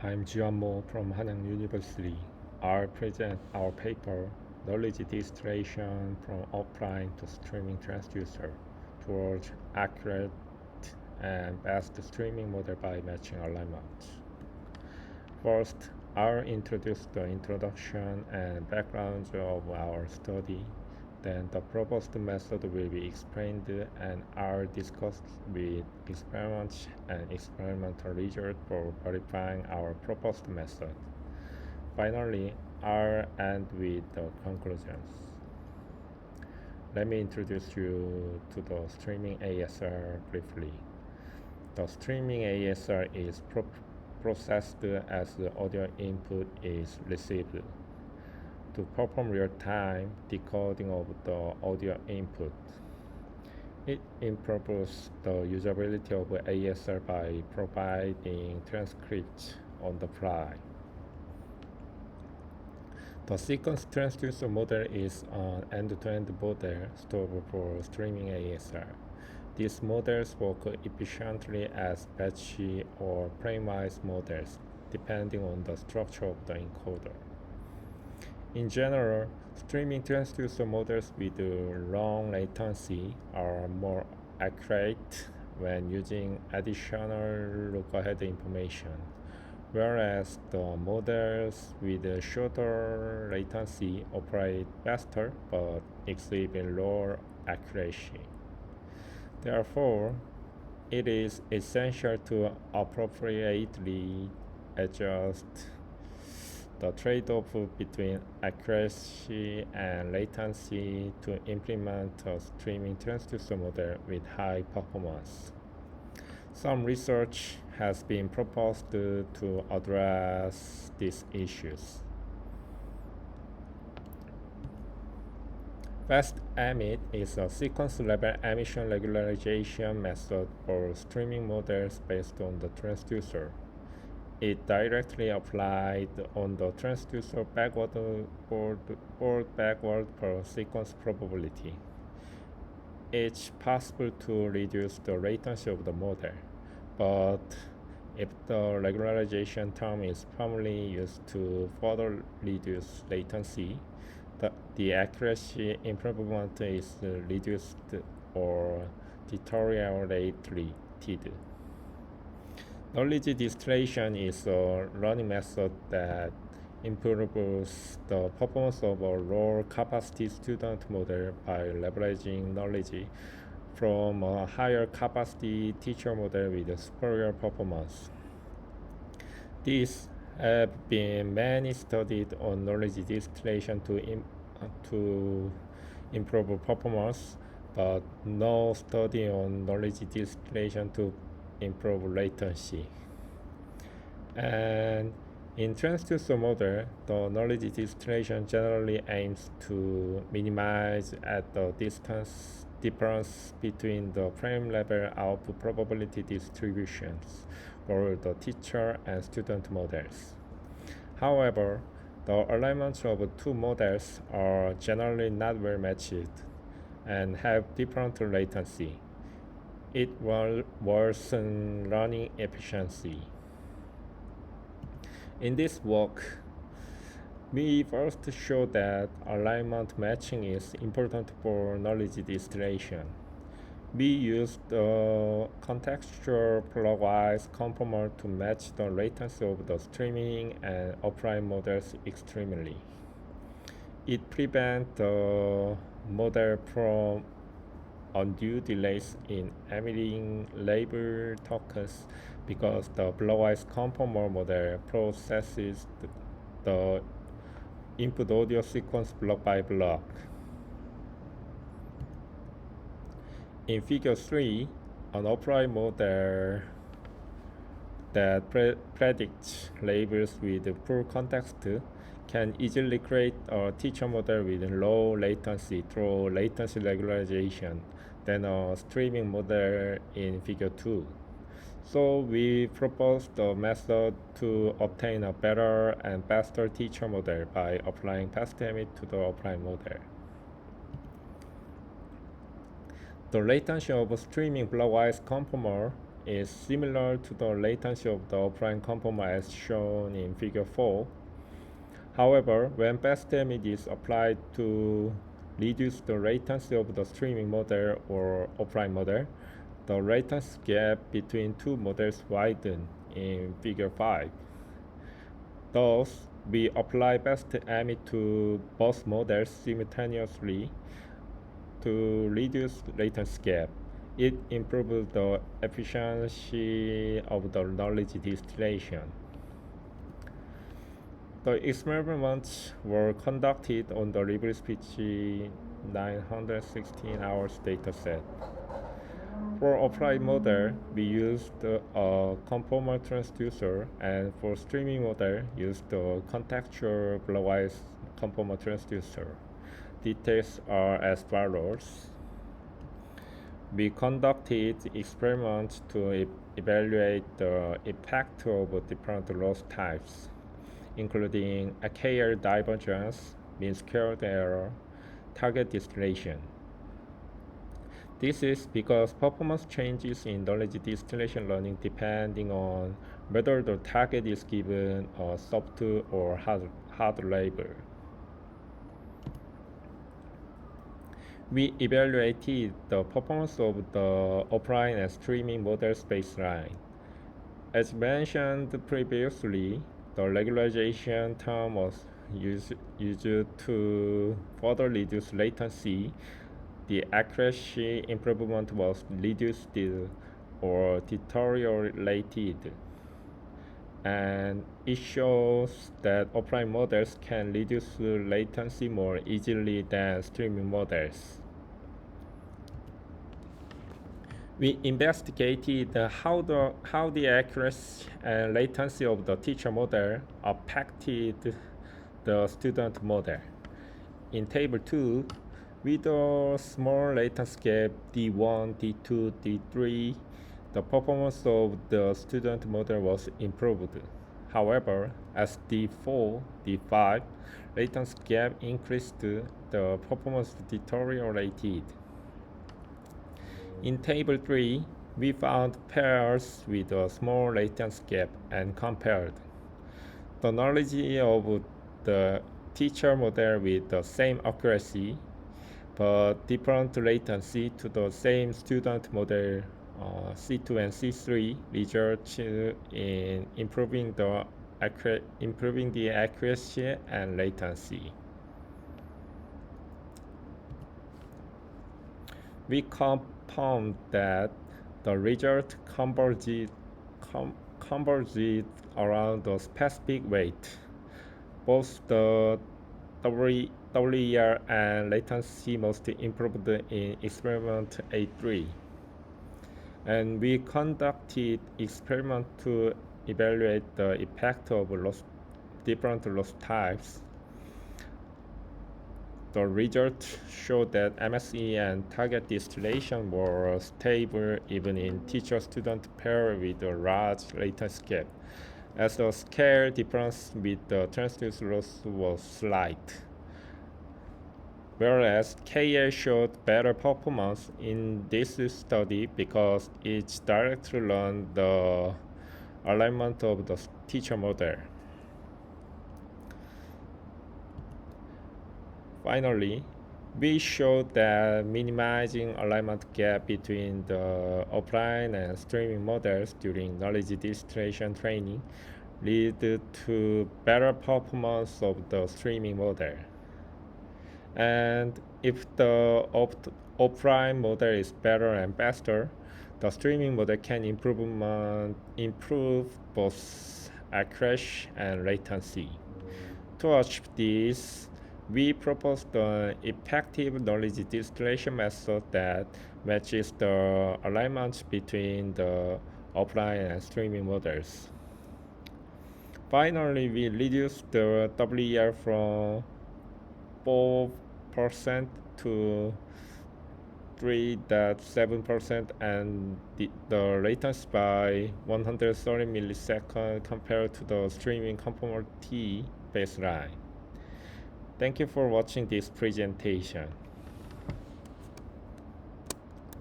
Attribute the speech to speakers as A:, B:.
A: I'm Jianmo from Hanyang University. I'll present our paper, Knowledge Distillation from Offline to Streaming Transducer towards accurate and best streaming model by matching alignment. First, I'll introduce the introduction and background of our study. Then the proposed method will be explained and I'll discuss with experiments and experimental results for verifying our proposed method. Finally, I'll end with the conclusions. Let me introduce you to the streaming ASR briefly. The streaming ASR is processed as the audio input is received to perform real-time decoding of the audio input. It improves the usability of ASR by providing transcripts on the fly. The sequence transducer model is an end-to-end model stored for streaming ASR. These models work efficiently as batch or frame-wise models, depending on the structure of the encoder. In general, streaming transducer models with long latency are more accurate when using additional look-ahead information, whereas the models with shorter latency operate faster but exhibit lower accuracy. Therefore, it is essential to appropriately adjust the trade-off between accuracy and latency to implement a streaming transducer model with high performance. Some research has been proposed to address these issues. Fast emit is a sequence-level emission regularization method for streaming models based on the transducer. It directly applied on the transducer forward-backward per sequence probability. It's possible to reduce the latency of the model, but if the regularization term is firmly used to further reduce latency, the accuracy improvement is reduced or deteriorated. Knowledge distillation is a learning method that improves the performance of a low capacity student model by leveraging knowledge from a higher capacity teacher model with superior performance. These have been many studied on knowledge distillation to improve performance, but no study on knowledge distillation to improve latency. And in transducer model, the knowledge distillation generally aims to minimize at the distance difference between the frame level output probability distributions for the teacher and student models. However, the alignments of two models are generally not well matched and have different latency. It will worsen learning efficiency. In this work, we first show that alignment matching is important for knowledge distillation. We used the contextual plotwise conformer to match the latency of the streaming and offline models extremely. It prevents the model from undue delays in emitting label tokens because the plotwise conformer model processes the input audio sequence block by block. In figure 3, an offline model that predicts labels with full context can easily create a teacher model with low latency through latency regularization than a streaming model in figure 2. So we proposed a method to obtain a better and faster teacher model by applying fast emit to the offline model. The latency of a streaming plotwise conformer is similar to the latency of the offline conformer as shown in figure 4. However, when best image is applied to reduce the latency of the streaming model or offline model, the latency gap between two models widen in figure 5. Thus, we apply best image to both models simultaneously to reduce latency gap. It improves the efficiency of the knowledge distillation. The experiments were conducted on the LibreSpeech 916 hours dataset. For offline model, we used a conformal transducer, and for streaming model, used a contextual blockwise conformal transducer. Details are as follows. We conducted experiments to evaluate the effect of different loss types, including AKL divergence, mean squared error, target distillation. This is because performance changes in knowledge distillation learning depending on whether the target is given a soft or hard label. We evaluated the performance of the offline and streaming models baseline. As mentioned previously, the regularization term was used to further reduce latency. The accuracy improvement was reduced or deteriorated, and it shows that offline models can reduce latency more easily than streaming models. We investigated how the accuracy and latency of the teacher model affected the student model. In table 2, with a small latency gap D1, D2, D3, the performance of the student model was improved. However, as D4, D5, latency gap increased, the performance deteriorated. In table 3, we found pairs with a small latency gap and compared the knowledge of the teacher model with the same accuracy but different latency to the same student model C2 and C3 results in improving the accuracy and latency. We confirmed that the result converged around the specific weight. Both the WER and latency most improved in experiment A3. And we conducted experiment to evaluate the effect of different loss types. The results showed that MSE and target distillation were stable even in teacher-student pair with a large latency gap, as the scale difference with the transducer loss was slight. Whereas KL showed better performance in this study because it directly learned the alignment of the teacher model. Finally, we showed that minimizing alignment gap between the offline and streaming models during knowledge distillation training lead to better performance of the streaming model. And if the offline model is better and faster, the streaming model can improve both accuracy and latency. To achieve this, we proposed an effective knowledge distillation method that matches the alignment between the offline and streaming models. Finally, we reduced the WER from 4% to 3.7% and the latency by 130 milliseconds compared to the streaming conformal T baseline. Thank you for watching this presentation.